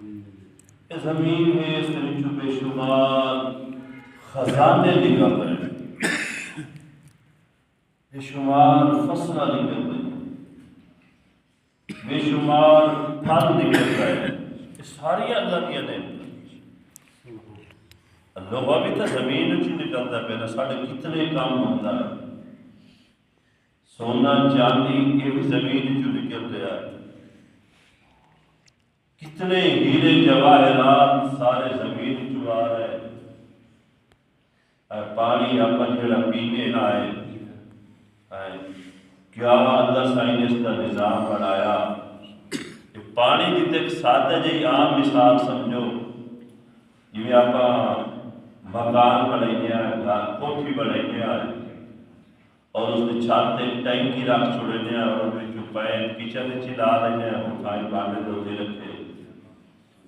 یہ زمین ہے، اس کے بے شمار خزانے نکل رہے ہیں، بے شمار فصل نکل رہی ہیں، بے شمار پھل نکل رہے ہیں، یہ ساری اللہ کی نعمت۔ لوہا بھی تو زمین چ نکلتا پہ نا، سارے کتنے کام ہوتا ہے، سونا چاندی یہ بھی زمین چ نکل رہا ہے، کتنے ہیرے جواہرات سارے زمین چ آ رہے ہیں، پانی آپ جڑا پینے آئے کیا اللہ سائیں نے اس کا نظام بنایا کہ پانی کی ایک سادہ جی عام مثال سمجھو، جی آپ مکان بنائیے کوٹھی بنائیے اور اس کی چھت ایک ٹینکی رکھ چھوڑنے اور پین کچن لا لینے کھائی پانے دھوتے رکھے،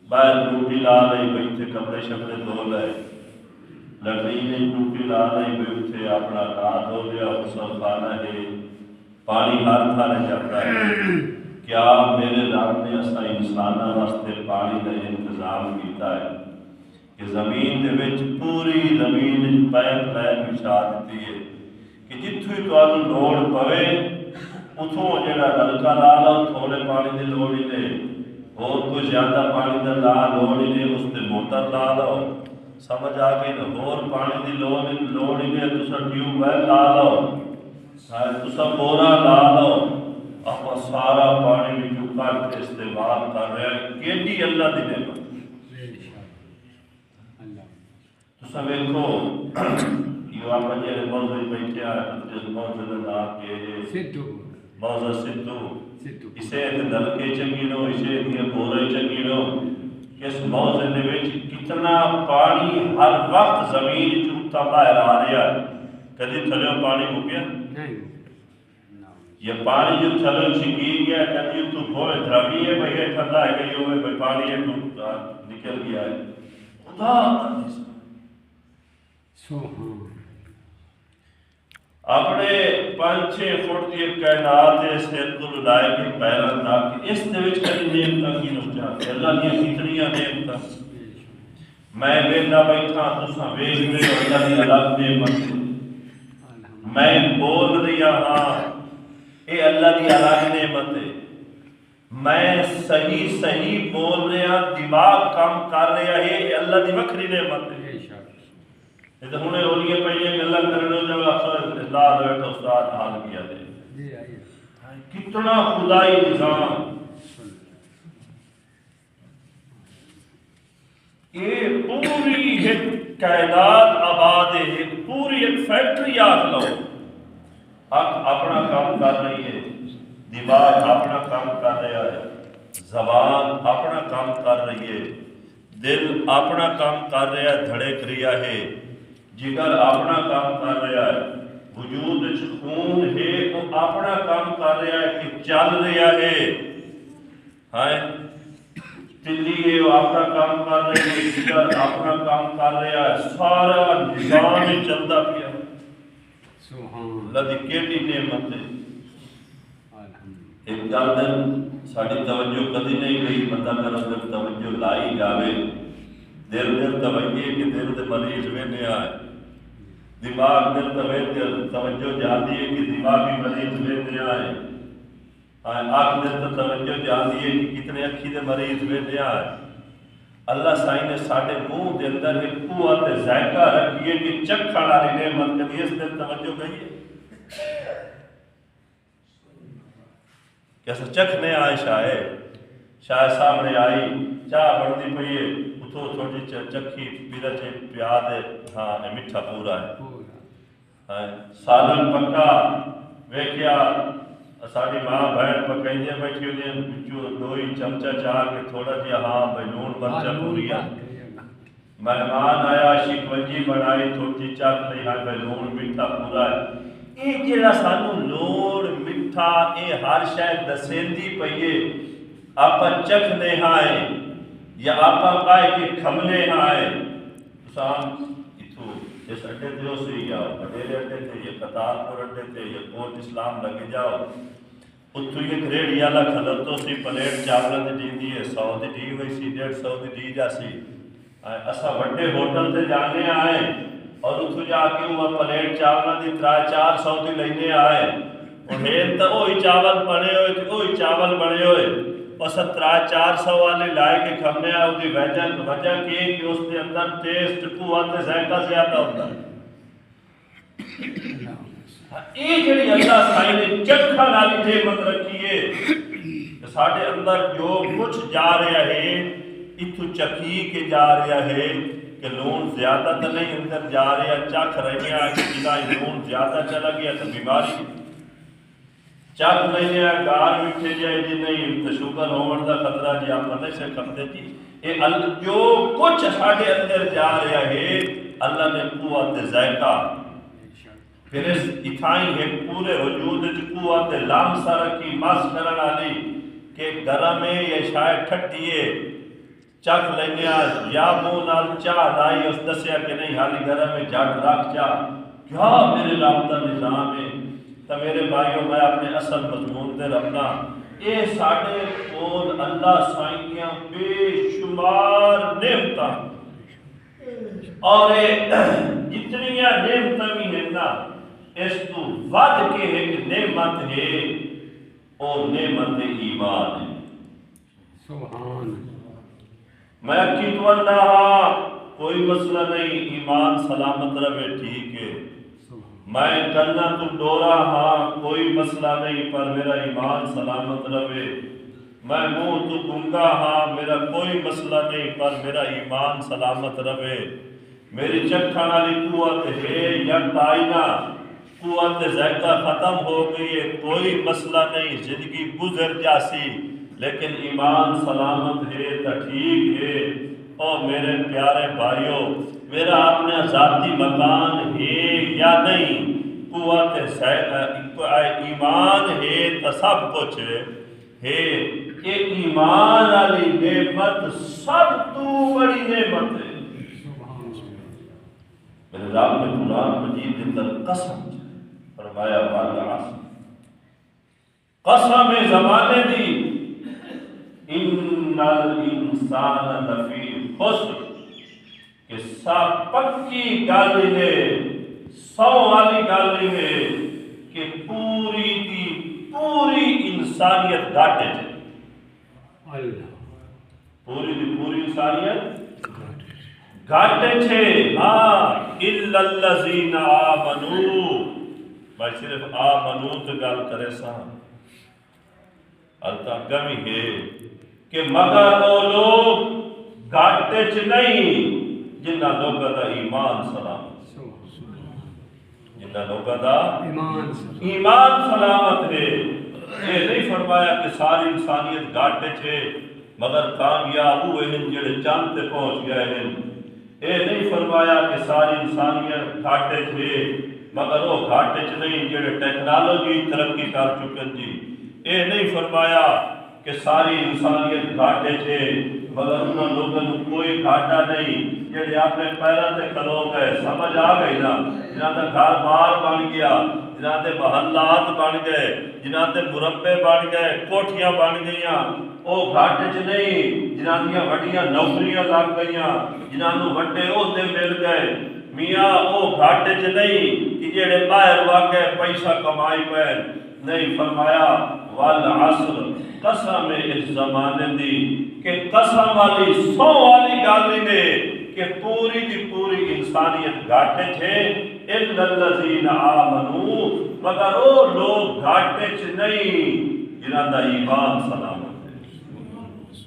باہر ٹوٹی لا لی بھائی اتنے کپڑے شپڑے دھو لے، لٹرین ٹوٹی لا لی بھائی اتنے اپنا نہا دھو لیا، غسل خانہ ہے، پانی ہر تھانے جاتا ہے۔ کیا میرے رب نے اسا انسانوں واسطے پانی کا انتظام کیتا ہے کہ زمین دے وچ پوری زمین پائپ لائن بچھا دیتی ہے کہ جتھوں تمہیں لوڑ پوے اتوں جڑا نلکا لا لو، تھوڑے پانی کی لوڑ ہی دے، اور کوئی زیادہ پانی کا لوڑ ہی نہیں، اس سے موٹر لا لو، سمجھ آ گئی نا، اور پانی کی لوڑ ہی نہیں، تصا ٹیوب ویل لا لو، تصا بورا لا لو، آپ سارا پانی بھی کٹ کے استعمال کر رہے ہیں، کیڈی اللہ دی نعمت۔ تصا ویکھو یہ آپ جڑے موضوع بیٹھے ہیں، جس موضوع کا نام کہ موضوع سدھو، اسے نلکے چنگی نو، اسے بورے چنگی نو، اس موضوع دے وچ کتنا پانی ہر وقت زمین چوتا باہر آ رہا ہے، کدی تھلیوں پانی مکیا یہ پانی جو تھلوں چھکی گیا، کدی تو بھوئے دھرمی ہے بھئی یہ ٹھنڈا ہے گئی ہوئے بھئی پانی یہ نکل گیا ہے، خدا اپنے 5-6 فٹ کی کائنات سر کو لائے کے پیران تھا کہ اس دیوچ کری نعمتاں کی نوچا کہ اللہ نے کتنی نعمتاں میں بیٹھا بیٹھا تساں ویکھ رہے ہو، اللہ کی الگ نعمت، میں بول رہا ہاں اے اللہ کی الگ نعمت ہے، میں صحیح بول رہا، دماغ کام کر رہا ہے، اے اللہ کی وکری نعمت ہے۔ تو ہنے رولیاں پہلے گلا کرنے جب اللہ بیٹھا استاد حال کیا دے، کتنا خدائی نظام، یہ پوری ایک کائنات آباد ہے، ایک پوری ایک فیکٹری آگ لو، اپنا کام کر رہی ہے، دماغ اپنا کام کر رہا ہے، زبان اپنا کام کر رہی ہے، دل اپنا کام کر رہا ہے، دھڑک رہا ہے، جگر اپنا کام کر رہا ہے، وجود خون ہے وہ اپنا کام کر رہا ہے کہ چل رہا ہے، تلی ہے وہ اپنا کام کر رہی ہے، جگر اپنا کام کر رہا ہے، سارا نظام چلتا پیا، اللہ دی کیڑی نعمت ہے۔ ایک گل دن ساری توجہ کدی نہیں گئی، بندہ کرو جب توجہ لائی جاوے، دل توجہ کہ دل دے مریض وینے آئے، دماغ دل توجہ جاتی ہے کہ دماغی مریض وینے آئے، آنکھ دل توجہ جاتی ہے کہ کتنے اکھی دے مریض وینے آئے۔ اللہ سائیں نے ساڑھے منہ دے اندر ایک قوت ذائقہ رکھی ہے کہ چکھڑ والی نعمت کبھی اس دل توجہ گئی ہے کیسا چکھنے آئے شاہ سامنے آئی، چاہ بڑھتی پئی ہے، اتھو تھوڑی چکھی پیرا چھے پیاد ہے، ہاں مٹھا پورا ہے، سالن پکا ویکھیا، ساڑھی ماں بہن پکائی دیا بیٹھی ہوئی ہیں، بچو دوئی چمچہ چاہ کے تھوڑا دیا، ہاں بھائی نون مرچہ پوری ہے، مہمان آیا شکنجی بنائی تھوڑی چاک لئی، ہاں بھائی نون مٹھا پورا ہے۔ یہ جڑا سانو لوڑ مٹھا اے ہر شاید دسیندی پئیے، آپا چکھنے ہائے یا آپا پائے کہ کھمنے ہائے، سان اتھو جس اڈے تھے ہو سی یا بڑے اڈے تھے یا قطار پر اڈے تھے یا کوٹ اسلام لگے جاؤ، اتو یہ ریڑھی والا کھلر تو سی پلیٹ چاول دی دی ہے 100 دی دی ہوئی سی 150 دی جا سی اسا بڑے ہوٹل تے جانے آئے اور اتو جا کے وہ پلیٹ چاول دی 300-400 دی لینے آئے اور ہین تو وہی چاول بنے ہوئے تے وہی چاول بنے ہوئے اور 300-400 والے لائے کے کھانے آئے وہ وجہ کی کہ اس کے اندر ٹیسٹ قوت ذائقہ زیادہ ہوتا ہے یہ جڑی اللہ سائیں نے چکھا نالی نعمت رکھی ہے کہ ساڈے اندر جو کچھ جا رہا ہے اتو چکھی کے جا رہا ہے کہ لون زیادہ تو نہیں اندر جا رہا چکھ رہے ہیں کہ جنا لون زیادہ چلا گیا تو بیماری چکھ رہے ہیں گار مٹھے جائے جی نہیں تو شوگر ہومن دا خطرہ جی آپ پتہ سے کھتے جی جو کچھ ساڈے اندر جا رہا ہے اللہ نے قوت ذائقہ پھر اس اتھائی ہے پورے وجود قوت لامسا رکھی مس کرن والی کہ گرم ہے یا شاید ٹھٹیے چکھ لینیا یا منہ نال چاہ لائی اس دسیا کہ نہیں حالی گرم ہے جگ رکھ چاہ کیا میرے رابطہ نظام ہے تو میرے بھائیوں میں اپنے اصل مضمون تے رکھنا اے ساڈے کول اللہ سائنیاں بے شمار نعمتاں اور جتنیاں نعمتاں بھی ہیں نا اس تو ود کے ایک نعمت ہے اور نعمت ایمان ہے سبحان میں اکی تو اللہ کوئی مسئلہ نہیں ایمان سلامت رہے ٹھیک ہے میں کرنا تو ڈورا ہاں کوئی مسئلہ نہیں پر میرا ایمان سلامت رہے میں منہ تو گنگا ہاں میرا کوئی مسئلہ نہیں پر میرا ایمان سلامت رہے میری چکھا والی قوت ہے یا تائنا قوت ذائقہ ختم ہو گئی ہے کوئی مسئلہ نہیں زندگی گزر جاسی لیکن ایمان سلامت ہے تو ٹھیک ہے اور میرے پیارے بھائیوں میرا اپنا ذاتی مکان ہے یا نہیں قوت ایمان ہے تو سب کچھ ہے یہ ایمان والی نعمت سب تو بڑی نعمت ہے میرے رب نے قرآن مجید اندر قسم فرمایا والعصر قسم زمانے دی ان الانسان لفی خسر کہ سب پکی گالی ہے 100 والی گالی ہے کہ پوری دی پوری انسانیت گھاٹے چھے پوری دی پوری انسانیت گھاٹے چھے ہاں الا الذین آمنوا بھائی صرف آمنوا تو گل کرے سا التا گمی ہے کہ مگر وہ لوگ گھاٹے چ نہیں جنہ لوگوں دا ایمان سلامت جنہ لوگوں دا ایمان سلامت ہے یہ نہیں فرمایا کہ ساری انسانیت گھاٹے چھے مگر کامیاب ہوئے ہیں جڑے چاند تے پہنچ گئے ہیں یہ نہیں فرمایا کہ ساری انسانیت گھاٹے چھے مگر وہ گھاٹے چ نہیں جڑے ٹیکنالوجی ترقی کر چکے جی یہ نہیں فرمایا کہ ساری انسانیت گھاٹے چھے مگر انہوں لوگوں کوئی گھاٹا نہیں جڑے اپنے پیروں تے کھلو گئے سمجھ آ گئی نا جنہاں دا گھر بار بن گیا جنہاں دے محلات بن گئے جنہاں دے مربے بن گئے کوٹھیاں بن گئیاں او گھاٹے چ نہیں جنہاں دیاں وڈیاں نوکریاں لگ گئیاں جنہاں نوں وڈے عہدے مل گئے میاں او گھاٹے چ نہیں کہ جڑے باہر واگے پیسہ کمائی پے نہیں فرمایا والعصر قسم اس زمانے دی کہ قسم والی 100 والی گالی نے کہ پوری دی پوری انسانیت گھاٹے چھے الا الذین آمنوا مگر وہ لوگ گھاٹے چ نہیں جنہاں دا ایمان سلامت ہے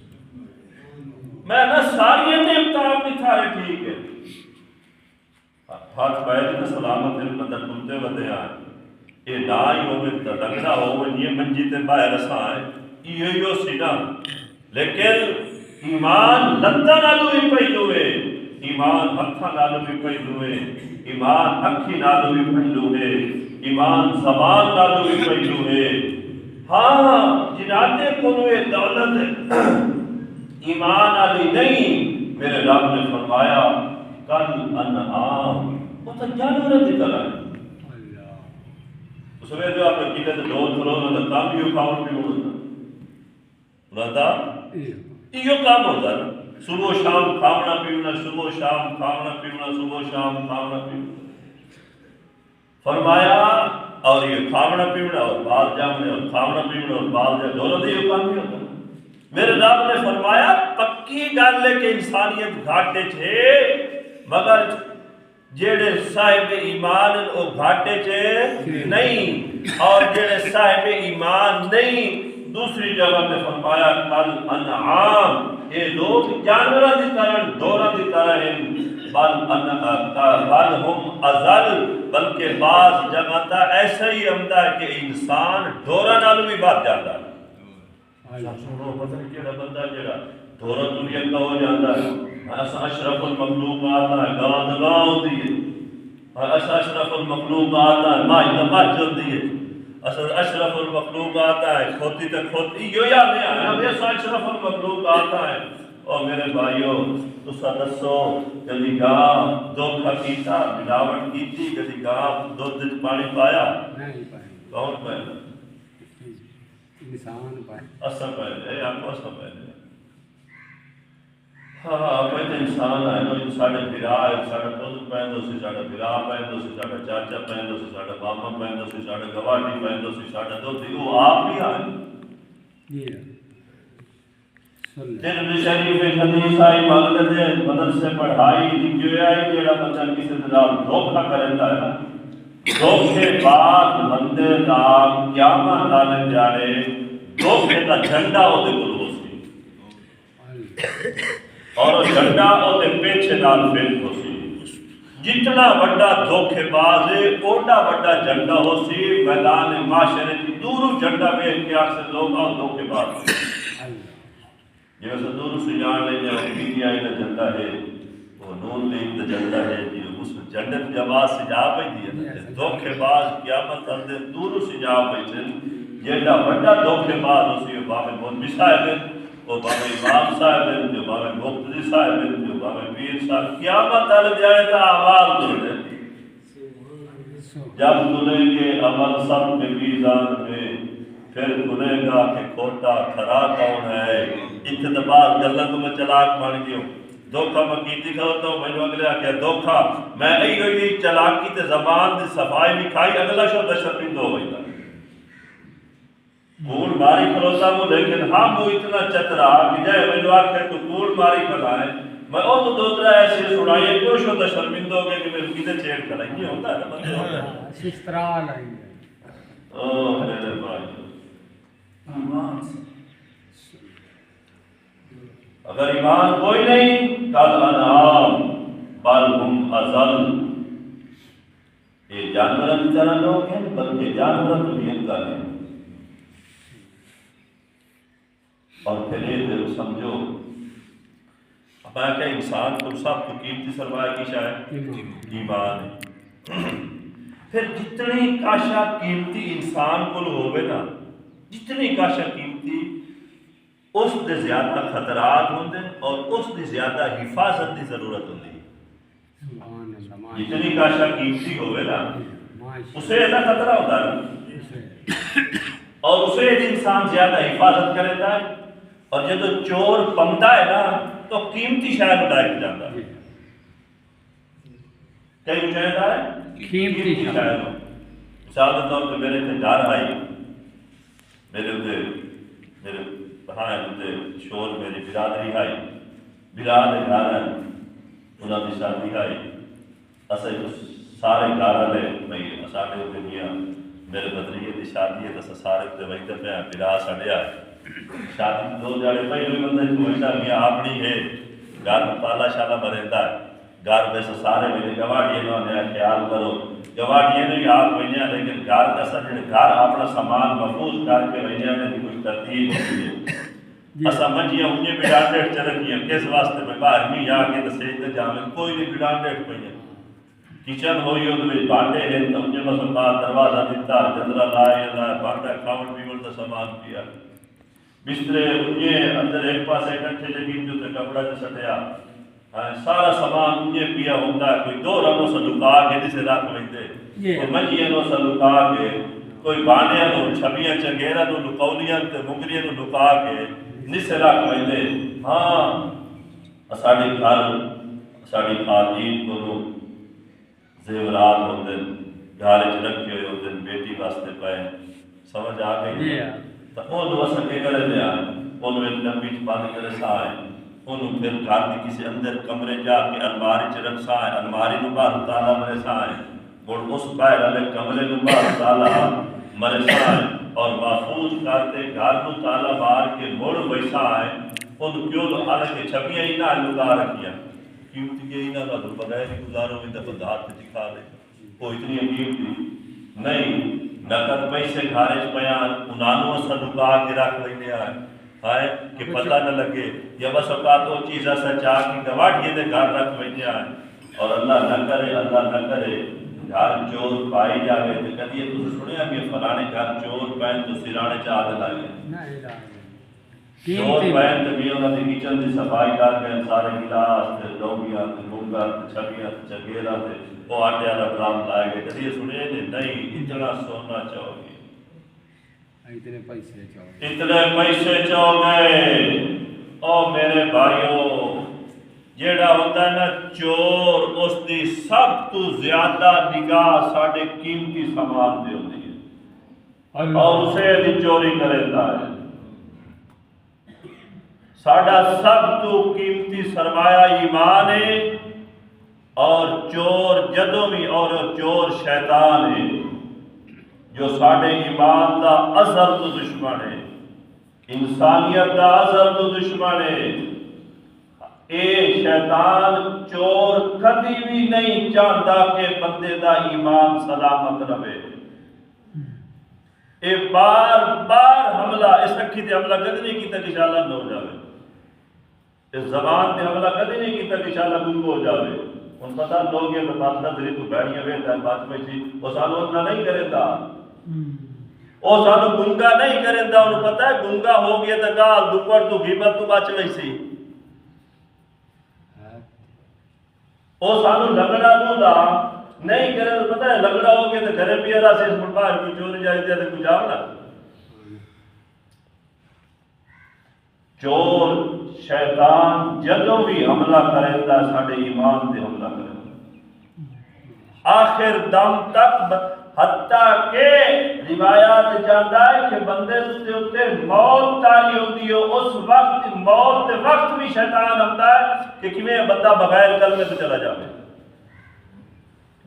میں نہ ساری نعمتاں اپنی تھارے ٹھیک ہے ہاتھ پیر سلامت ہے بندہ ٹوٹے ودے آئے یہ نہ ہی ہوئے لگنا ہوئے یہ منجی تے باہر اساں آئے یہ سی نا لیکن ایمان لتاں نالوں بھی پہلو ہے ایمان ہتھاں نالوں بھی پہلو ہے ایمان اکھی نالوں بھی پہلو ہے ایمان زبان نالوں بھی پہلو ہے ہاں جناتے کو یہ دولت ایمان والی نہیں میرے رب نے فرمایا کل انعام وہ تو جانور کی طرح ہے اس میں جو آپ کیلے تے ڈول کھلونا تے کام بھی کھاون بھی ہوتا لتا یہ کام ہوتا ہے صبح شام کھانا پینا صبح شام کھانا پینا صبح شام کھانا پینا فرمایا اور یہ کھانا پینا اور بال جامنے اور کھانا پینا اور بال جامنے دونوں دے یہ کام نہیں ہوتا میرے رب نے فرمایا پکی گل ہے کہ انسانیت گھاٹے چھے مگر جیڑے صاحب ایمان او گھاٹے چھے نہیں اور جیڑے صاحب ایمان نہیں دوسری جگہ میں فرمایا کل انعام یہ لوگ جانوراں دی طرح ڈوراں دی طرح ہیں بل ہم ازل بلکہ بعض جگہ تا ایسا ہی عمدہ ہے کہ انسان ڈوراں نال بھی بات جاتا ہے سنو پتہ نہیں کیڑا بندہ جڑا ڈورا دنیا کا ہو جاتا ہے ایسا اشرف المخلوق آتا ہے گاں دگاں ہوتی ہے ایسا اشرف المخلوق آتا ہے ماں تماج ہوتی ہے اشرف المخلوق آتا ہے کھوتی تک کھوتی یو یا نہیں آیا ایسا اشرف المخلوق آتا ہے اور میرے بھائیو تسا دسو کدی گاں دھوکھا کیتا ملاوٹ کیتی کدی گاں دودھ وچ پانی پایا نہیں پایا کون پایا انسان پایا اسا پہلے آپ کو اسا پہلے ہاں پہلے انسان آئے نو ساڑھے بھرا ہے ساڑھے پودھ پہندو سی ساڑھے بھرا پہندو سی ساڑھے چاچا پہندو سی ساڑھے ماما پہندو سی ساڑھے گواٹی پہندو سی ساڑھے دو تھی وہ آپ ہی آئے جی ترمذی شریف حدیث آئی مغلد مدد سے پڑھائی جو آئی جیڑا بچہ کسی طرح دھوکھا کرتا ہے نا دھوکھے بعد بندے نام قیامت نال جانے دھوکھے کا جھنڈا ہوتے کو سی اور جھنڈا ہوتے پیچھے نال پھر ہو سی جتنا بڑا دھوکھے باز ہے اوڈا بڑا جھنڈا ہو سی میدان معاشرے کی دور جھنڈا میں اختیار سے لوگ اور دھوکھے باز یہ ویسے دور سے جان لیں جب پی ٹی آئی کا جھنڈا ہے وہ نون لیگ کا جھنڈا ہے جی اس جھنڈے کی آواز سے جا پہ دیا دھوکھے باز قیامت اندر دور سے جا پہ جیڑا بڑا دھوکھے باز اسی بابے مولوی صاحب ہیں وہ بابے امام صاحب ہیں جو بابے مقتدی صاحب ہیں جو بابے پیر صاحب قیامت اندر جائے تا آواز دور ہے جب تلیں گے عمل سب کے میزان میں پھر کھلے گا کہ کھوٹا کھرا کون ہے اتبار گلہ تو میں چلاک بن گیا دھوکھا میں کیتی کھوتا ہوں میں جو اگلے آکے دھوکھا میں ای چلاکی تے زبان دی صفائی بھی کھائی اگلا شو دشرمی دو ہوئی تھا کوڑ ماری کھلوتا ہوں لیکن ہم وہ اتنا چترا کہ جائے میں جو آکے تو کوڑ ماری کھلائے میں او تو دوترا ایسے سنائیے کوئی شو دشرمی دو گے کہ میں کیتے چیڑ کھلائیں یہ ہوتا ہے نا بندے ہوتا ہے شسترال آئی ہے اوہ میرے بھائی اگر ایمان کوئی نہیں کل انعام بل ہم ازل یہ جانوروں کی طرح لوگ ہیں بلکہ جانوروں تو بھی انکار ہیں اور پھر یہ سمجھو اب کہ انسان کو سب کو قیمتی سرمایہ کی شاید ایمان ہے پھر جتنی کاشا قیمتی انسان کو ہوئے نا جتنی کاشا قیمتی اس دے زیادہ خطرات ہوندے اور اس دی زیادہ حفاظت دی ضرورت ہوندی جتنی کاشا قیمتی ہوئے نا اسے ایسا خطرہ ہوتا ہے اور اسے انسان زیادہ حفاظت کرتا ہے اور جب چور پمتا ہے نا تو قیمتی شاید اٹھائے جاتا ہے کئی چاہتا ہے قیمتی شاید مثال کے طور پہ میرے تھے گھر آئی میرے ہاں شور میری برادری آئی براد گھر ہے انہوں کی شادی آئی اصل سارے گھر والے بھائی ساڈے دنیا میرے بدریے کی شادی ہے تو سارے وہی پہ برا سڑیا شادی دو جاڑے پہلے بندے سوچتا کہ اپنی ہے گھر پالا شالا مرتا ہے گھر ویسے سارے میرے گواڑیے نے خیال کرو گواڑیے نے بھی آپ رہے ہیں لیکن گھر ایسا گھر اپنا سامان محفوظ کر کے رہے ہیں کچھ ترتیب ہوتی ہے اصا منجیاں انہیں بڑانڈیٹ چ رکھیاں کس واسطے میں باہر بھی آ کے دسے جاویں کوئی نہیں بڑانڈیٹ پہ کچن ہوئی وہ بانڈے ہیں تو انہیں بس دروازہ دیتا جندرا لائے بانڈا کھاون پیون کا سامان پیا بسترے انہیں اندر ایک پاس اکٹھے لگی جو تے کپڑا جو سٹیا سارا سامان انہیں پیا ہوتا ہے کوئی دو رنگوں سے لکا کے جسے رکھ لیتے کوئی منجیاں سے لکا کے کوئی بانڈیاں نو چھبیاں چنگیراں نو لکولیاں تے منگریاں نو لکا کے نسے رکھ ویندے ہاں ساڈے گھر ساڈی خواتین کو زیورات ہوتے گھر چ رکھے ہوئے ہوتے بیٹی واسطے پے سمجھ آ گئی تو وہ اصل کے کرے دیا وہ ایک ڈبی چ بند کرے سائے انہوں پھر گھر کی کسی اندر کمرے جا کے الماری چ رکھ سائے الماری نو باہر تالا مرے سائے اور اس باہر والے کمرے نو باہر تالا مرے سائے اور محفوظ کرتے گھر کو تالا مار کے مڑ ویسا آئے ان کیوں تو حالانکہ چھپیاں ہی نہ لگا رکھیا قیمتی ہی نہ تو بغیر ہی گزارو میں تو دھات دکھا دے وہ اتنی قیمتی نہیں نقد پیسے گھارے بیان انہوں اصل لکا کے رکھ لینے آئے کہ پتہ نہ لگے یا بس اوقات وہ چیزیں سچا کی گواٹیے دے گھر رکھ لینے آئے اور اللہ نہ کرے گھر چور پائی جاوے تو کدی یہ تو سنیا کہ فلانے گھر چور پائیں تو سرانے چاہ دے لگے چور پائیں تو بھی انہوں نے کچن کی صفائی کر کے سارے گلاس لوگیاں لوگا چھپیاں چگیرا وہ آٹے والا ڈرام لائے گئے کدی یہ سنیا نہیں اتنا سونا چاہو گے اتنے پیسے چاہو گے او میرے بھائیو جیڑا ہوتا ہے نا چور اس دی سب تو زیادہ نگاہ ساڑھے قیمتی سامان دے ہوتی ہے اور اسے دی چوری کرتا ہے ساڑھا سب تو قیمتی سرمایہ ایمان ہے اور چور جدوں بھی اور چور شیطان ہے جو ساڑھے ایمان دا ازل تو دشمن ہے انسانیت دا ازل تو دشمن ہے اے شیطان چور کدی بھی نہیں چاہتا کہ بندے دا ایمان سلامت رہے اے بار بار حملہ اس اکھی تے حملہ کدی نہیں کیتا کہ انشاءاللہ نہ ہو جاوے اس زبان تے حملہ کدی نہیں کیتا کہ انشاءاللہ گنگ ہو جاوے ان پتہ لوگ یہ بات دری تو بیڑیاں ویتا ہے بات میں سی وہ سانو اتنا نہیں کرے تا وہ سانو گنگا نہیں کرے تا انہوں پتہ ہے گنگا ہو گیا تا گال دوپر تو غیبت تو بچ ویسی وہ سانو لگڑا بولا نہیں کرے تو پتہ ہے لگڑا ہو گیا تو گھرے پیارا سے اس باہر کوئی چوری جائے دیا تو کچھ آونا چور شیطان جدوں بھی حملہ کرے تا ساڑھے ایمان دے حملہ کرے آخر دم تک حتیٰ کہ روایات جانتا ہے کہ بندے سے ہوتے موت تاری ہوتی ہو اس وقت موت وقت بھی شیطان ہوتا ہے کہ کیویں بندہ بغیر کلمے تو چلا جاوے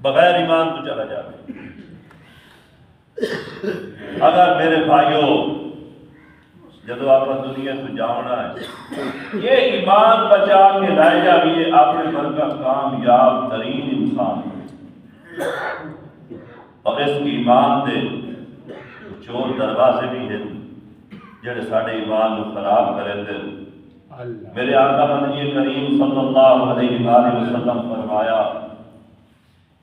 بغیر ایمان تو چلا جاوے اگر میرے بھائیوں جدو آپ دنیا تو جانا ہے یہ ایمان بچا کے لائے جائیے اپنے گھر کا کامیاب ترین انسان اور اس کی ایمان دے چور دروازے بھی ہیں جڑے ساڑھے ایمان کو خراب کرے تھے میرے آقا مدنی کریم صلی اللہ علیہ وآلہ وسلم فرمایا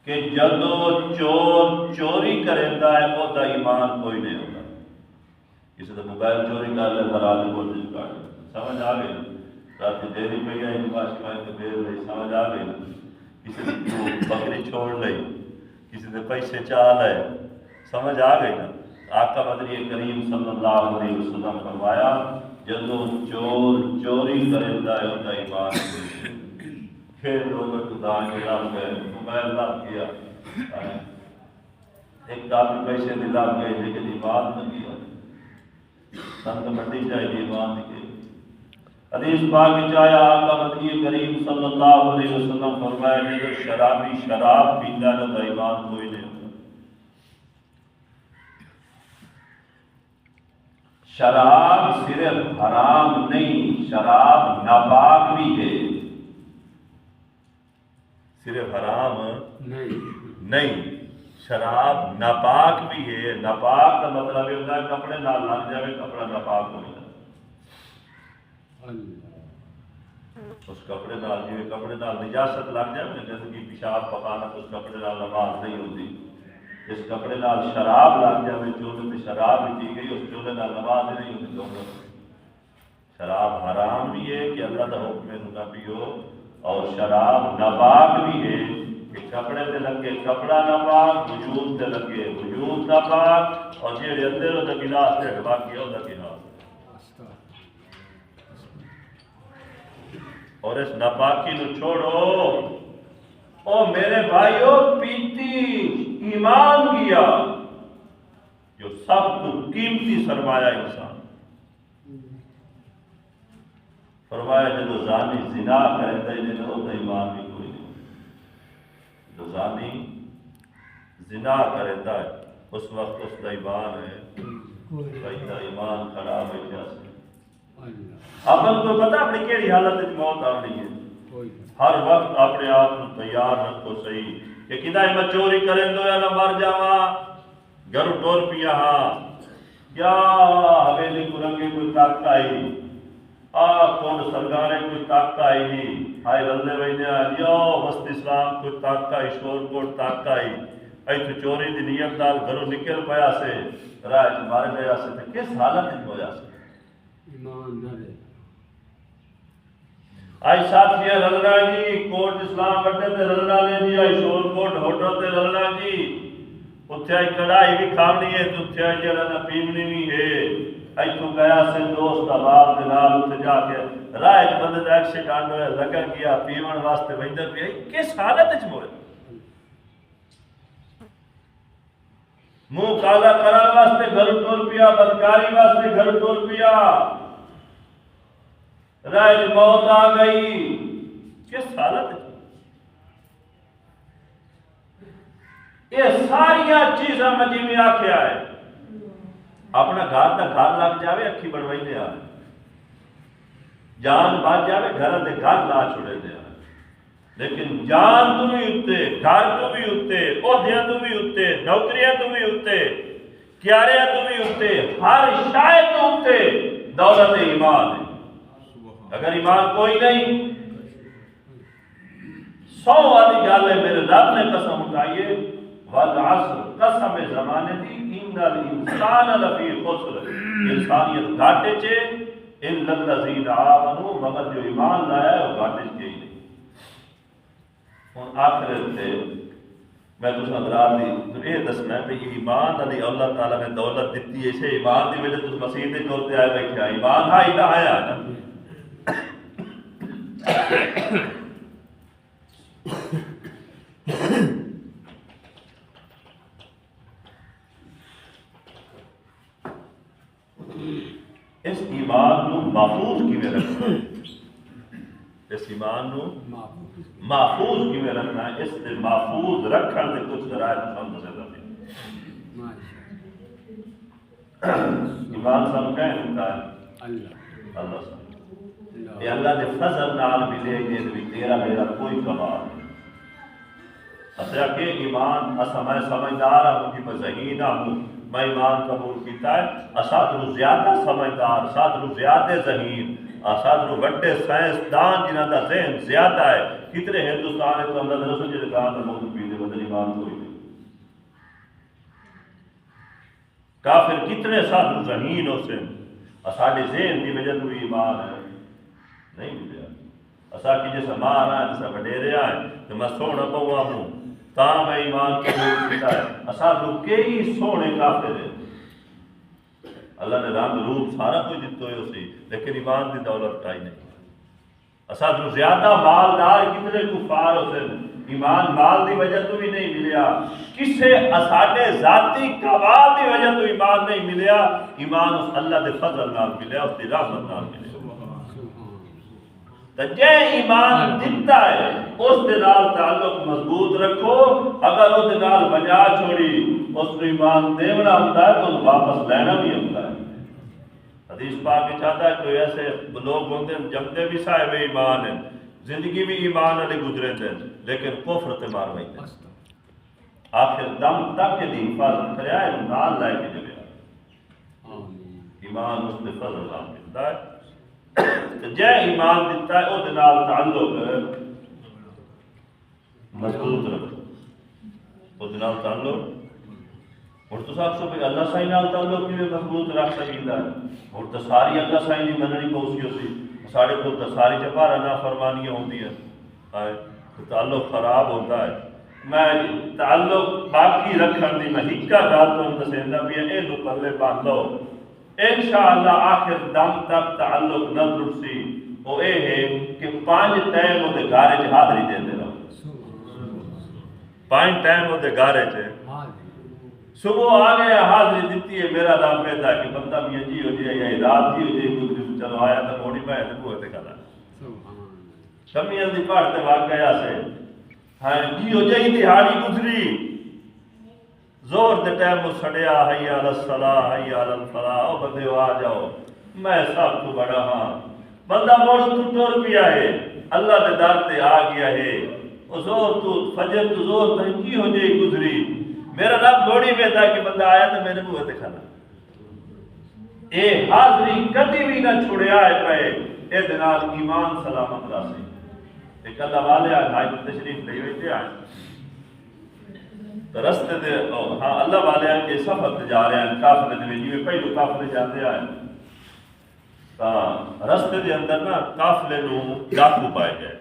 کہ جدو چور چوری کرتا ہے وہ دا ایمان کوئی نہیں ہوتا کسی تو موبائل چوری کر لے رات کو سمجھ آ گئی رات دیری پہ گیا ایک پاس کے دیر رہی سمجھ آ گئی کسی نے بکری چھوڑ لئی کسی نے پیسے چاہ لے سمجھ آ گئی نا آقا مدنی کریم صلی اللہ علیہ وسلم فرمایا جدو چور چوری کرتا ہے ہوتا ایمان پھر لوگ خدان کے لگ گئے موبائل لگ گیا ایک کافی پیسے بھی لگ گئے لیکن ایمان نہ کیا سنت منڈی چاہیے ایمان کے حدیث پاک چاہیا آقا مدنی کریم صلی اللہ علیہ وسلم فرمایا کہ شرابی شراب پیتا ہے تو ایمان کوئی نہیں ہوتا شراب صرف حرام نہیں شراب ناپاک بھی ہے صرف حرام نہیں شراب ناپاک بھی ہے ناپاک کا مطلب یہ ہوتا ہے کپڑے نہ لگ جائے کپڑا ناپاک ہو جائے اس کپڑے نال جی کپڑے نال نجاست لگ جائے جیسے کہ پیشاب پکانا تو اس کپڑے نال نماز نہیں ہوتی اس کپڑے نال شراب لگ جائے چولہے میں شراب بھی دی گئی اس چولہے نال نماز نہیں ہوتی دونوں شراب حرام بھی ہے کہ اللہ کا حکم ہے نہ پیو اور شراب ناپاک بھی ہے کہ کپڑے تے لگے کپڑا نہ پاک، وجود تے لگے وجود نہ پاک، اور جیڑے اندر وہ گلاس تے باقی وہ گلاس، اور اس ناپاکی نو چھوڑو۔ او میرے بھائیو، پیتی ایمان کیا جو سب تو قیمتی سرمایہ انسان۔ فرمایا جب زانی زنا کرتا ہے جنہوں تو ایمان بھی کوئی نہیں۔ جو زانی زنا کرتا ہے اس وقت اس کا ایمان ہے کہیں ایمان خراب ہے کیا سے۔ اپن کو پتا اپنی کیڑی حالت میں موت آ رہی ہے، ہر وقت اپنے آپ کو تیار رکھو صحیح کہ کدا میں چوری کریں دو یا نہ مر جاواں، گھر ٹور پیا ہاں کیا حویلی کو رنگے کوئی طاقت آئی، کون سرکاریں کوئی طاقت آئی نہیں، ہائے رلے ویجا یو وسط اسلام کوئی طاقت آئی، شور کوٹ طاقت آئی، ایتھے چوری دی نیت نال گھروں نکل پیا سے راہ مارے گیا سے، تے کس حالت میں ہویا سے ایمان نہ دے آئی ساتھی رلنا جی کوٹ اسلام بڑھنے تے رلنا لے جی، آئی شور کوٹ ہوٹل تے رلنا جی، اتھے آئی کڑائی بھی کھاونی ہے تو اتھے آئی جلنا پیمنی بھی ہے، آئی تو گیا سے دوست آباد دلال اتھے جا کے رائے بندے دا ایکسیڈنٹ ہویا لگا گیا پیمن واسطے ویندہ پی آئی کس حالت اچھ موڑے منہ کالا کران واسطے گھر ٹور پیا، بدکاری واسطے گھر ٹور پیا، رائے موت آ گئی، کس حالت ہے؟ یہ ساریاں چیزاں مجھے میں آکھیا ہے اپنا گھر دا گھر لگ جاوے اکھی بڑھوائی دے آئے، جان بات جاوے گھر دے گھر لا چھوڑے دے آئے، لیکن جان تو بھی اتے، گھر تو بھی اتے، عہدیاں تو بھی اتے، نوکریاں تو بھی اتے، کیاریاں تو بھی اتے، ہر شاید تو اتے دولت ایمان ہے۔ اگر ایمان کوئی نہیں، 100 والی گالے میرے رب نے قسم اٹھائیے والعصر قسم زمانے دی ان الانسان لفی خسر، انسانیت گھاٹے چے الا الذین آمنوا، مگر جو ایمان لایا ہے وہ گھاٹے چ گئی نہیں۔ ہن آخر تے میں تس حضرات دی یہ دسنا ہے کہ ایمان علی اللہ تعالیٰ نے دولت دیتی ہے، اسے ایمان دی وجہ تس مسیح دے جوڑتے آئے بیٹھے ہیں، ایمان ہاں ہی آیا نا۔ اس ایمان نو محفوظ کیویں رکھنا ہے، اس ایمان نو محفوظ کیویں رکھنا ہے، اس سے محفوظ رکھن دے کچھ ذرائع ہم سے دے۔ ایمان سب کہیں ہوتا ہے اللہ سے، یہ اللہ دے فضل نال ملے گے بھی تیرا میرا کوئی کمال نہیں۔ اسا کہ ایمان اسا میں سمجھدار ہوں کہ میں ذہین ہوں، میں ایمان قبول کیتا ہے، اسا تو زیادہ سمجھدار، اسا تو زیادہ ذہین، اسا تو بڑے سائنسدان جنہاں دا ذہن زیادہ ہے، کتنے ہندوستان ہے تو اللہ رسول جی کہا تھا موت پینے بدل ایمان کوئی نہیں۔ کافر کتنے ساتھ ذہین ہو سے، اساڑے ذہن دی وجہ تو ایمان ہے نہیں ملیا، اسا کی جیسا ماں رہا ہے جیسا وڈیرے آئے تو میں سونا پوا ہوں تاں میں ایمان قبول کیتا ہے، اسا تو کئی سونے کافر ہیں، اللہ نے رنگ روپ سارا کوئی دیتے ہوئے اسی، لیکن ایمان دی دولت کائی نہیں۔ اسا تو زیادہ مالدار کتنے کفار ہوتے ہیں، ایمان مال دی وجہ تو بھی نہیں ملیا، کسے اساڑے ذاتی کمال دی وجہ تو ایمان نہیں ملیا، ایمان اس اللہ دے فضل نال ملیا، اس دی رحمت نال ملیا۔ تو جے ایمان دیتا ہے اس دے نال تعلق مضبوط رکھو، اگر اس دے نال وجہ چھوڑی اس کو ایمان دیونا ہوتا ہے تو واپس لینا بھی ہوتا ہے۔ حدیث پاک چاہتا ہے کوئی ایسے لوگ ہوتے ہیں جمتے بھی صاحب ایمان ہیں، زندگی بھی ایمان علی گزرے تھے لیکن کفر تے مار بھائی تھے، آخر دم تک کے دی حفاظت کریا ہے ایمان لائے کے جلیا، ایمان اس نے فضل نام ملتا ہے۔ جے ایمان دیتا ہے وہ دنال تعلق مضبوط رکھو، وہ دنال تعلق اور تو صاحب سو بھی اللہ سائی نال تعلق بھی مضبوط رکھ سکتا ہے، اور تو ساری اللہ سائی نہیں مننی پوسی ہوتی، ساڑھے کو تو ساری چپارہ نافرمانیاں ہوتی ہیں، تعلق خراب ہوتا ہے، میں تعلق باقی رکھن دی میں ہکا گل تو دسیندا پیا اے نو پلے بن لو انشاءاللہ آخر دم تک تعلق نہ ٹوٹسی وہ اے ہے کہ 5 ٹائم وہ گھر چ حاضری دیندے رہو 5 ٹائم وہ گھر چ صبح آ گیا حاضری دیتی ہے میرا نام پیدا کہ بندہ میاں جی ہو جائے یا رات جی ہو جائے چلو آیا تو موڑی میں بوئے تے کھلا کمیاں دی پہاڑ تے واگ گیا سے ہاں جی ہو جائے دہاڑی گزری زور دے ٹائم وہ سڑیا حی علی الصلاۃ حی علی الفلاح او بندے آ جاؤ میں سب تو بڑا ہاں بندہ موڑ تو ٹر پیا ہے اللہ دے در تے آ گیا ہے او زور تو فجر تو زور تے کی ہو جائے گزری میرا رب گھوڑی میں تھا کہ بندہ آیا تو میرے منہ تے کھانا اے حاضری کدی بھی نہ چھڑیا ہے پے اے دنال ایمان سلامت راسی ایک اللہ والے آج تشریف لے ہوئے آئے تو رستے دے ہاں اللہ والے آئے کہ سفر تے جا رہے ہیں کافلے دے جی پہلو کافلے جاتے آئے تو رستے دے اندر نا کافلے نو ڈاکو پائے گئے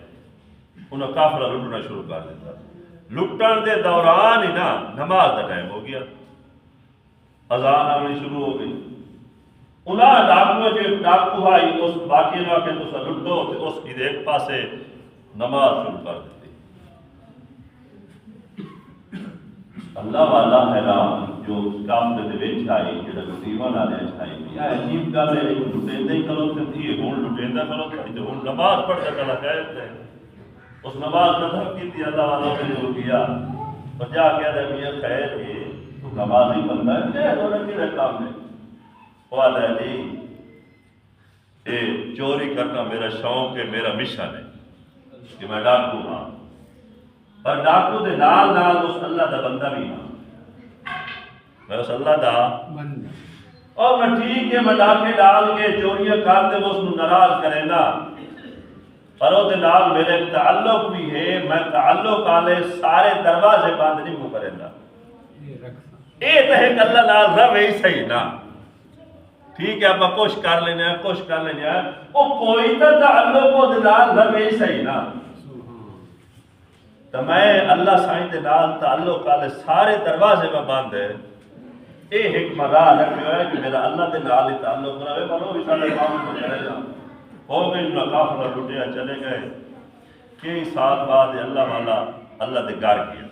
انہوں کافلہ لٹنا شروع کر دیتا لٹن دے دوران ہی نا نماز کا ٹائم ہو گیا اذان آنی شروع ہو گئی انہاں ڈاکو جو ڈاکو بھائی اس باقی نو کے تو لٹو تے اس کی ایک پاسے نماز شروع کر دیتی اللہ والا حیران جو کافلے دے وچ آئی جڑا غریباں والے آئی یہ عجیب گل ہے لٹیندے ہی کرو تے یہ ہن لٹیندا کرو تے ہن نماز پڑھدا کلا کہتے ہیں اس نماز ختم کی تھی اللہ والا نے جو کیا اور جا کے دے میاں خیر ہے تو نماز ہی بندہ ہے انہوں نے کیا کام ہے وہ آتا ہے جی یہ چوری کرنا میرا شوق ہے میرا مشن ہے کہ میں ڈاکو ہاں پر ڈاکو دے نال نال اس اللہ دا بندہ بھی ہاں میں اس اللہ دا اور میں ٹھیک ہے میں ڈاکے ڈال کے چوریاں کرتے وہ اس کو ناراض کرے گا پر وہ نال میرے تعلق بھی ہے میں تعلق والے سارے دروازے بند نہیں کو کرے گا یہ تو ہے کہ اللہ نال روے صحیح نا ٹھیک ہے آپ کوشش کر لینا ہے کوشش کر لینا ہے وہ کوئی تو تعلق وہ نال روے صحیح نا تو میں اللہ سائیں دے نال تعلق والے سارے دروازے میں بند ہے یہ حکمت راہ رکھا ہے کہ میرا اللہ دے نال ہی تعلق رہے بلو بھی سارے کام کو کرے گا ہو گئی انہوں کافلہ لٹیا چلے گئے کئی سال بعد اللہ والا اللہ دے گھر گیا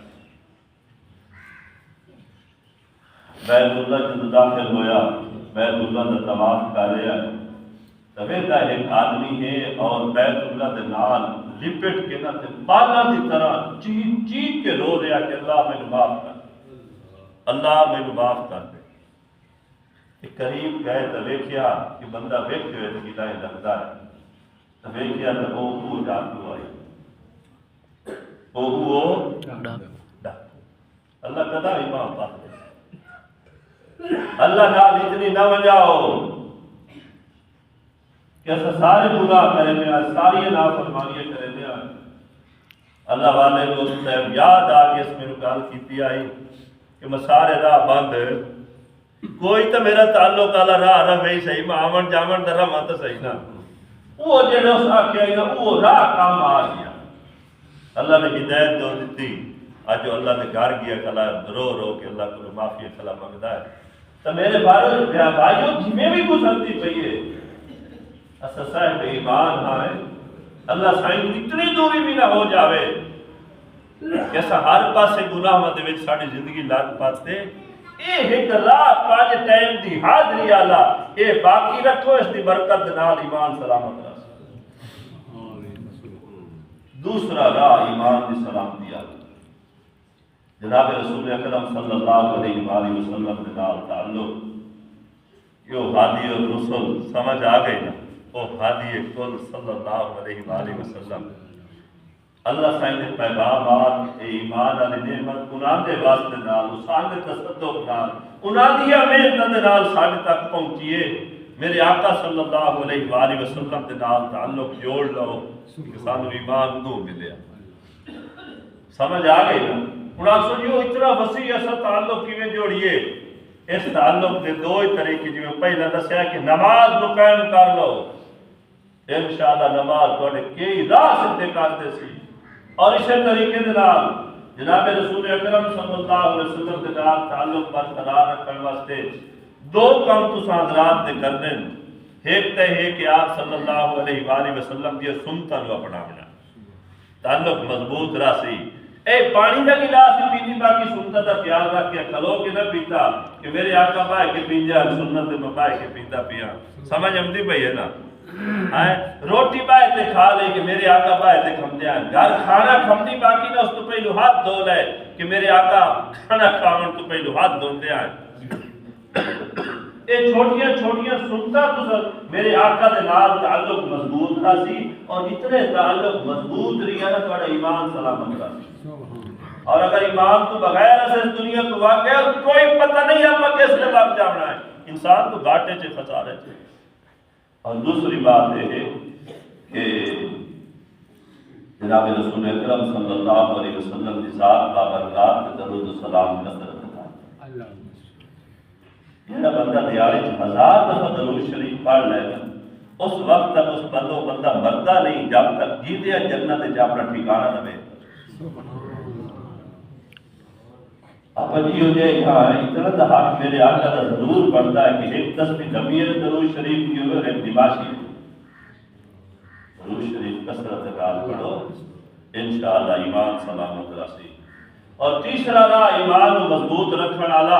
بیت اللہ جب داخل ہویا بیت اللہ دا طواف کر رہا ہے تبھی کا ایک آدمی ہے اور بیت اللہ دے نال لپٹ کے نہ تے بالا دی طرح چیخ چیخ کے رو رہا کہ اللہ مینوں معاف کر اللہ مینوں معاف کر دے قریب گئے تو ویکھیا کہ بندہ ویکھے ہوئے تو کتا لگتا ہے تو ویکھیا تو وہ ڈاکو آئی وہ ڈاکو اللہ کدا ہی ماں پاس اللہ نال اتنی نہ وجاؤ کہ ایسا سارے گناہ کریں گے ساری نافرمانیاں کریں گے اللہ والے کو اس ٹائم یاد آ کے اس میں گل کیتی آئی کہ میں سارے راہ بند کوئی تو میرا تعلق والا راہ رہے صحیح میں آمن جامن دا راہ تو صحیح نا وہ جڑا اس آکھیا نا وہ راہ کام آ گیا اللہ نے ہدایت دو دیتی آج جو اللہ نے گھر گیا کلا رو رو کے اللہ کو معافی کلا منگتا ہے تو میرے بھائیوں جمیں بھی گزرتی پئی ہے اسا صاحب ایمان ہے اللہ سائیں اتنی دوری بھی نہ ہو جاوے کہ ایسا ہر پاسے گناہ مدے وچ ساری زندگی لات پاتے اے ایک راہ 5 ٹائم دی حاضری آلا اے باقی رکھو اس دی برکت نال ایمان سلامت رہا دوسرا راہ ایمان دی سلامتی آلا جناب رسول اکرم صلی اللہ علیہ وآلہ وسلم کے نال تعلق یہ ہادی اور رسول سمجھ آ گئی نا وہ ہادی کل صلی اللہ علیہ وآلہ وسلم اللہ سائیں دے پیغامات ایمان علی نعمت انہاں دے واسطے نال اسان دے تصدق نال انہاں دی محنت نال ساڈے تک پہنچیے میرے آقا صلی اللہ علیہ وآلہ وسلم دے نال تعلق جوڑ لو کہ سانو ایمان دو ملیا سمجھ آ گئی نا ہن آپ سوچو اتنا وسیع ایسا تعلق کیویں جوڑیے اس تعلق کے دو ہی طریقے جویں پہلا دسیا کہ نماز نو قائم کر لو انشاءاللہ نماز تواڈے کئی راہ سدھے کر دے سی اور اسی طریقے دے نال جناب رسول اکرم صلی اللہ علیہ وسلم کے نال تعلق برقرار رکھنے واسطے دو کام تساں حضرات نے کرنے، ایک تے ہے کہ آپ صلی اللہ علیہ وآلہ وسلم کی سنتاں نو اپناونا، تعلق مضبوط راسی۔ اے پانی دا گلاس پیتی باقی سنت دا خیال رکھ کے کھلو کے نہ پیتا کہ میرے آقا بھائی کے پینجا سنت دے مبائی کے پیتا پیا، سمجھ آمدی پئی ہے نا؟ روٹی بائے تے کھا لے کہ میرے آقا بائے تے کھمتے ہیں، گھر کھانا کھمدی باقی نہ اس تو پہلو ہاتھ دھو لے کہ میرے آقا کھانا کھاون تو پہلو ہاتھ دھوندے ہیں۔ اے چھوٹیاں چھوٹیاں سنتا تو میرے آقا دے نال تعلق مضبوط تھا سی، اور اتنے تعلق مضبوط رہیا نا تھوڑا ایمان سلامت رہا سی۔ اور اگر ایمان تو بغیر اس دنیا تو واقع کوئی پتہ نہیں آپ کس نے لگ جانا ہے، انسان تو گھاٹے چے خسارے چے۔ اور دوسری بات یہ ہے کہ جناب رسول اکرم صلی اللہ علیہ وسلم کی ذات بابرکات کے درود و سلام کثرت کا یہ بندہ دیاڑی 1000 دفعہ درود شریف پڑھ لے گا، اس وقت تک اس بندہ مرتا نہیں جب تک جیتے جنت جا اپنا ٹھکانہ نہ ملے۔ آپ جی ہو جائے یہاں اتنا تو حق میرے آقا کا ضرور پڑتا ہے کہ ایک تسبیح ضمیر درود شریف کی ہوئے ایک دماشی درود شریف کثرت کار پڑھو، انشاءاللہ ایمان سلامت رسی۔ اور تیسرا راہ ایمان کو مضبوط رکھنے والا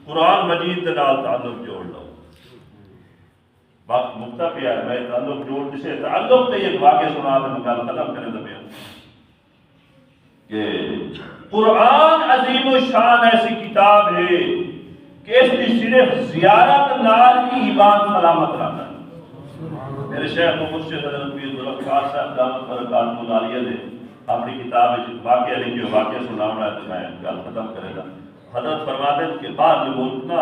قرآن مجید کے نال تعلق جوڑ لو۔ وقت مکتا پیا ہے، میں تعلق جوڑ جسے تعلق تے ایک واقعہ سنا دے مقابل ختم کرنے دے کہ قرآن عظیم و شان ایسی کتاب ہے کہ اس کی صرف زیارت نال ہی ایمان سلامت رہتا ہے۔ میرے شیخ و مرشد حضرت پیر ذوالفقار صاحب دامت برکاتہ العالیہ نے اپنی کتاب واقعہ لکھی واقعہ سناونا ہے تو میں گل ختم کرے گا۔ حضرت فرماتے ہیں کہ باہر ملک نا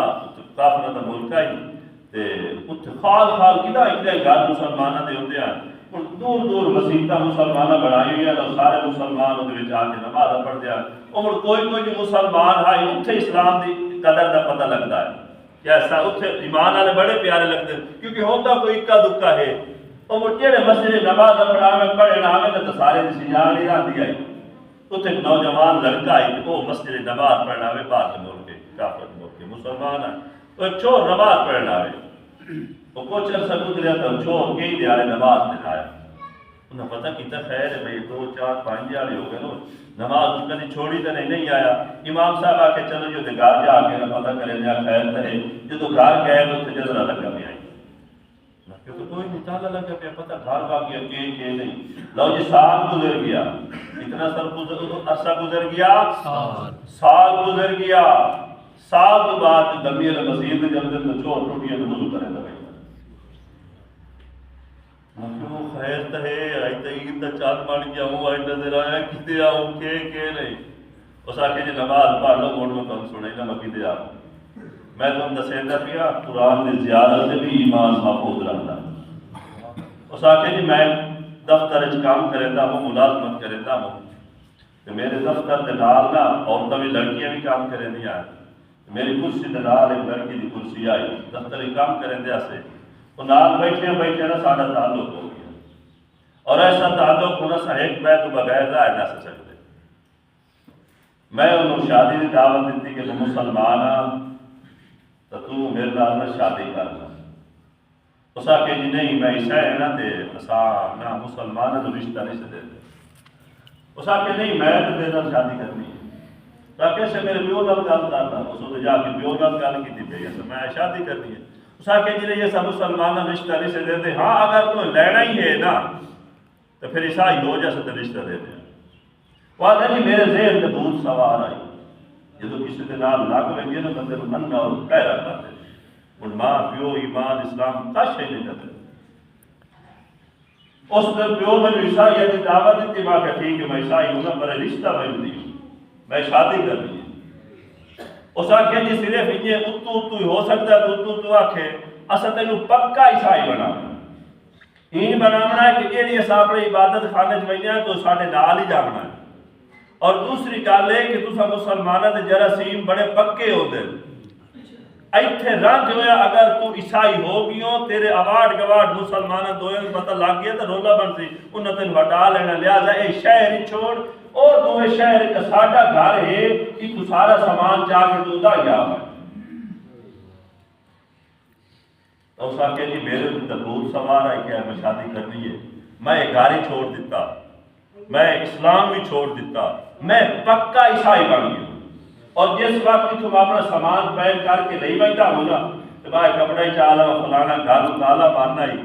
کافر دا ملکہ ہی تے اتھے خال خال کدا اتنے گھر مسلمانہ دے ہوتے ہیں، دور دور مسیحتہ مسلمانہ بڑھائی ہوئی ہیں اور سارے مسلمان ادھر جا کے نماز پڑھ دیا اور کوئی جو مسلمان ہے اتھے اسلام دی قدر دا پتہ لگتا ہے کہ ایسا اتھے ایمان والے بڑے پیارے لگتے ہیں، کیونکہ ہوتا کوئی اکا دکا ہے اور جڑے مسجد نماز پڑھا میں پڑھے نہ میں تو سارے دی سجان نہیں رہتی آئی۔ اتھے نوجوان لڑکا ہے کہ وہ مسجد نماز پڑھنا ہے باہر ملک کافر ملک مسلمان ہے، تو ایک چور نماز پڑھنا ہے وہ کچھ عرصہ گزریا تو چھوڑ کے ہی دیارے نماز دکھایا۔ انہیں پتہ کیتا خیر ہے بھئی 2 4 5 دیارے ہو گئے نا نماز کدی چھوڑی تو نہیں آیا۔ امام صاحب آ کے چلو جو گھر جا کے پتہ کرے لیا خیر ہے، جو گھر گئے تو اتنے جذرہ لگا پہ آئی کیونکہ کوئی نہیں تالا لگا پہ پتہ گھر باقی کہ نہیں۔ لو جی سال گزر گیا، اتنا عرصہ گزر گیا، سال گزر گیا، سال تو بعد دمیر مسیح جب تو چھوڑ ٹوٹیاں تو وضو کرے لگے کیوں خیر تو ہے آئی تو عید دا چاند بن گیا ہوں آئی نظر آیا کتے آؤں کہ نہیں اس آکے جی نماز پڑھ لو گوڑ میں تم سنے نہ مکیدے آؤں میں تم دسیندہ پیا قرآن دی زیارت سے بھی ایمان محفوظ رہتا ہے۔ اس آکے جی میں دفتر اچھ کام کرتا ہوں ملازمت کرتا ہوں کہ میرے دفتر دے نال نا عورتیں بھی لڑکیاں بھی کام کریں دیا میری کرسی دے نال ایک لڑکی دی کرسی آئی دفتر ہی کام کریں دیا سے وہ نال بیٹھے بیٹھے نا ساڑھا تعلق ہو گیا اور ایسا تعلق ہونا سا ایک میں تو بغیر رائے نہ سکتے۔ میں انہوں شادی دی دعوت دیتی کہ تو مسلمان تو میرے نال میں شادی کرنا اس آکے جی نہیں میں عیسیٰ ہے نا تے اساں نہ مسلمان تو رشتہ نہیں سے دیتے۔ اس آکے نہیں میں تو میرے نال شادی کرنی ہے تاکہ سے میرے پیو نال گل کرنا اس نے جا کے پیو نال گل کی تھی میں شادی کرنی ہے۔ اس آکے جی نے یہ سب مسلمان رشتہ نہیں سے دیتے، ہاں اگر تو لینا ہی ہے نا تو پھر عیسائی ہو جیسے تو رشتہ دے دیں۔ وہ آتا جی میرے ذہن میں بہت سوال آئی یہ تو کسی کے نام لاگ لگی نا بندے کو مننا اور کہہ رکھا تھے اور ماں پیو ایمان اسلام کا شے نہیں کرتے۔ اس نے پیو میں عیسائی کی دعوت دیتی ماں کہ ٹھیک ہے میں عیسائی ہوں نا پر رشتہ میں دی میں شادی کرنی ہے۔ اس آکھے جی صرف یہ اتو ہی ہو سکتا ہے تو اتو آکھے اسا تینوں پکا عیسائی بنانا این بنانا ہے کہ یہ اسا اپنی عبادت خانے چ تو ساڈے نال ہی جانا ہے۔ اور دوسری گل ہے کہ تساں مسلماناں دے جراثیم بڑے پکے ہوندے ایتھے رنگ ہویا اگر تو عیسائی ہو گیوں تیرے آواڈ گواڈ مسلماناں دوئے پتہ لگ گیا تو رولا بن سی انہاں تینوں ہٹا لینا لہذا اے شہر ہی چھوڑ اور دوے شہر کا ساڈا گھر ہے کہ تو سارا سامان چاہ کے تو دا یا ہے تو اس آکے جی میرے دبور سوار ہے کہ میں شادی کرنی ہے، میں گھر چھوڑ دیتا، میں اسلام بھی چھوڑ دیتا، میں پکا عیسائی بن گیا۔ اور جس وقت تم اپنا سامان پیک کر کے نہیں بیٹھا ہوگا تو بھائی کپڑا ہی چالا فلانا گھر تالا مارنا ہی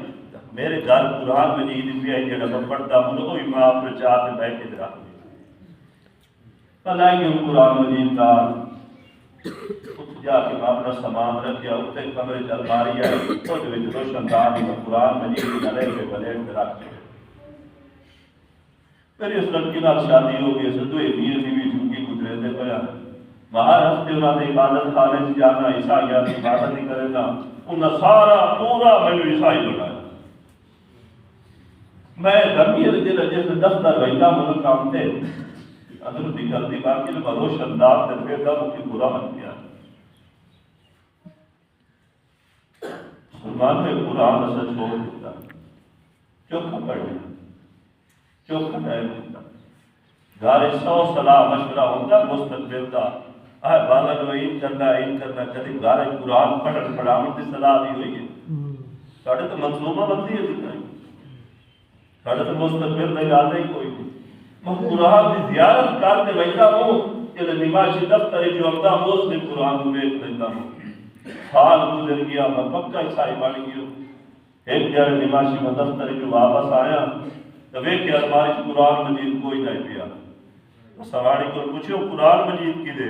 میرے گھر قرآن مجید بھی ہے جڑا میں پڑھتا ہوں وہی ماں اپنے چاہ کے بیٹھ کے رکھ دیا لائیں گے قرآن مجید کا اٹھ جا کے میں اپنا سامان رکھیا اتنے کمرے چل ماری ہے روشن دار میں قرآن مجید گلے کے بلیٹ پہ رکھ دیا۔ میری اس لڑکی نال شادی ہو گئی سدو امیر بیوی جھوکی گزرے دے پیا باہر ہفتے انہوں نے عبادت خانے سے جانا عیسائیات کی عبادت نہیں کرے گا انہیں سارا پورا مینو عیسائی بنایا۔ میں گرمی دل جس دفتر رہتا ملک کام تھے اندر نکلتی باقی نے روشن دار تے پھر دا کی برا بن گیا۔ مسلمان نے قرآن سے چھوڑ دیتا چوکھا پڑ گیا چوکھا ٹائم ہوتا گھر 100 صلاح مشورہ ہوتا مستقبل کا آئے بالا جو این کرنا کدی گھر قرآن پڑھن پڑھاون کی صلاح بھی ہوئی ہے ساڑھے تو منصوبہ بندی ہے دکھائی ساڑھے تو مستقبل کا ارادہ ہی کوئی نہیں میں قرآن کی زیارت کرتے بیٹھا ہوں کہ نمائشی دفتر جو امدہ موس نے قرآن کو بیچ لیتا ہوں سال گزر گیا میں پکا عیسائی بن گیا ایک جڑے نمائشی میں دفتر جو واپس آیا تو وہ کہ ہماری قرآن مجید کوئی نہیں پیا سواری کو پوچھو قرآن مجید کی دے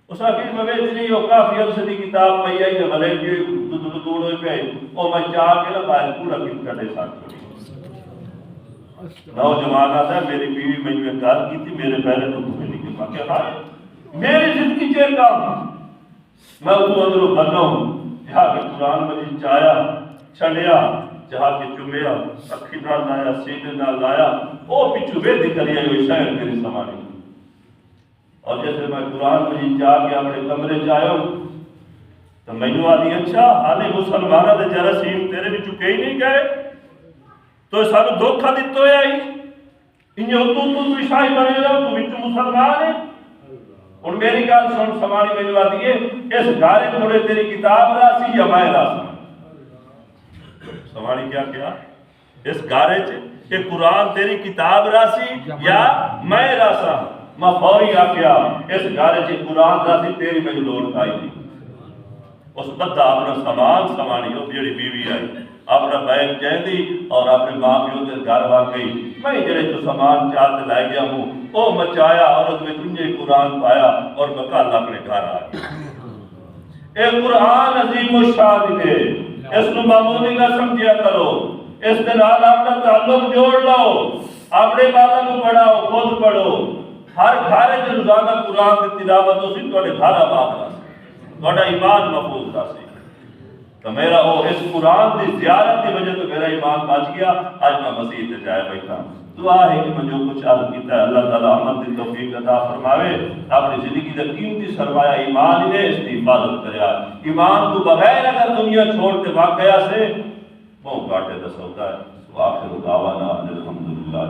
اس آخر میں بیچ نہیں ہو کافی عرصے کی کتاب پہ آئی ہے بھلے کی دوڑ ہوئے پہ اور میں چاہ کے نا باہر پورا کت کٹے ساتھ چھوڑی نوجوان آتا ہے میری بیوی میں جو کار کی تھی میرے پہلے تو تمہیں نہیں کہ کیا کہا میری زندگی چیر کام میں تو اندروں بننا ہوں جہاں کہ قرآن مجید چایا چھڑیا جہاں کے چمیا اکھی نہ لایا سینے نہ لایا وہ پچھو بیدی کریا جو شاید میری سمانی اور جیسے میں قرآن مجید چاہ کے اپنے کمرے چاہیا ہوں تو میں نے آدھی اچھا حالی مسلمانہ دے جرسیم تیرے بھی چکے ہی نہیں گئے تو سانو دھوکھا دیتو ہے آئی انہیں تو عیسائی بنے رہا تو بچو مسلمان ہے اور میری گال سن سمانی میں جو آدھی ہے اس گھارے مڑے تیری کتاب راسی یا میں راسی سمانی کیا اس گھارے چھے کہ قرآن تیری کتاب راسی یا میں راسا میں فوری آکیا اس گھارے چھے قرآن راسی تیری میں جو لوڑ آئی تھی اس بدہ اپنا سامان سمانی ہو جڑی بیوی آئی اپنا بیگ چاہ دی اور اپنے ماں پیو تے گھر واقعی میں جڑے تو سامان چاہتے لائے گیا ہوں او مچایا اور اس میں تنجھے قرآن پایا اور بکال اپنے گھر آ گیا اے قرآن عظیم و شان ہے اس کو معمولی نہ سمجھیا کرو اس دن آل اپنا تعلق جوڑ لاؤ اپنے بالا کو پڑھاؤ خود پڑھو ہر گھارے جو روزانہ قرآن کی تلاوت ہو سی تو گھر آباد رہا سی تو ایمان محفوظ رہا سی تو میرا وہ اس قرآن کی زیارت کی وجہ تو میرا ایمان بچ گیا آج میں مسیح سے جائے بیٹھا دعا ہے کہ میں جو کچھ عرض کیتا ہے اللہ تعالیٰ عمل دی توفیق عطا فرماوے اپنی زندگی کا قیمتی سرمایہ ایمان ہی اس کی حفاظت کریا ایمان کو بغیر اگر دنیا چھوڑتے واقعہ سے وہ کاٹے دس ہوتا ہے آخر دعوانا الحمدللہ